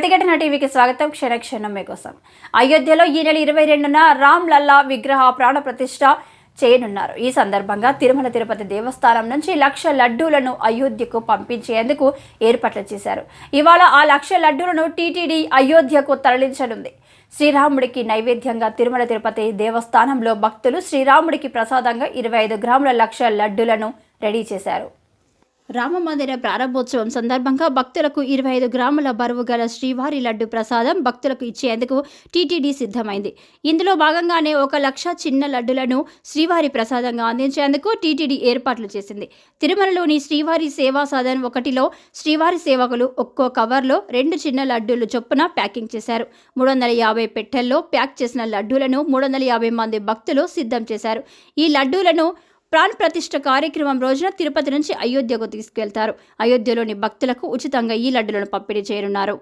ప్రతిఘటన టీవీకి స్వాగతం. క్షణక్షణం మీకోసం. అయోధ్యలో ఈ నెల 22న రామ్ లల్లా విగ్రహ ప్రాణ ప్రతిష్ఠ చేయనున్నారు. ఈ సందర్భంగా తిరుమల తిరుపతి దేవస్థానం నుంచి 1,00,000 లడ్డూలను అయోధ్యకు పంపించేందుకు ఏర్పాట్లు చేశారు. ఇవాళ ఆ 1,00,000 లడ్డూలను టీటీడీ అయోధ్యకు తరలించనుంది. శ్రీరాముడికి నైవేద్యంగా తిరుమల తిరుపతి దేవస్థానంలో భక్తులు శ్రీరాముడికి ప్రసాదంగా 25 గ్రాముల 1,00,000 లడ్డూలను రెడీ చేశారు. రామమందిర ప్రారంభోత్సవం సందర్భంగా భక్తులకు 25 గ్రాముల బరువు గల శ్రీవారి లడ్డు ప్రసాదం భక్తులకు ఇచ్చేందుకు టీటీడీ సిద్ధమైంది. ఇందులో భాగంగానే 1,00,000 చిన్న లడ్డులను శ్రీవారి ప్రసాదంగా అందించేందుకు టీటీడీ ఏర్పాట్లు చేసింది. తిరుమలలోని శ్రీవారి సేవా సదన్ 1లో శ్రీవారి సేవకులు ఒక్కో కవర్లో 2 చిన్న లడ్డూలు చొప్పున ప్యాకింగ్ చేశారు. 350 పెట్టెల్లో ప్యాక్ చేసిన లడ్డూలను 350 మంది భక్తులు సిద్ధం చేశారు. ఈ లడ్డూలను ప్రాణ ప్రతిష్ఠ కార్యక్రమం రోజున తిరుపతి నుంచి అయోధ్యకు తీసుకెళ్తారు. అయోధ్యలోని భక్తులకు ఉచితంగా ఈ లడ్డులను పంపిణీ చేయనున్నారు.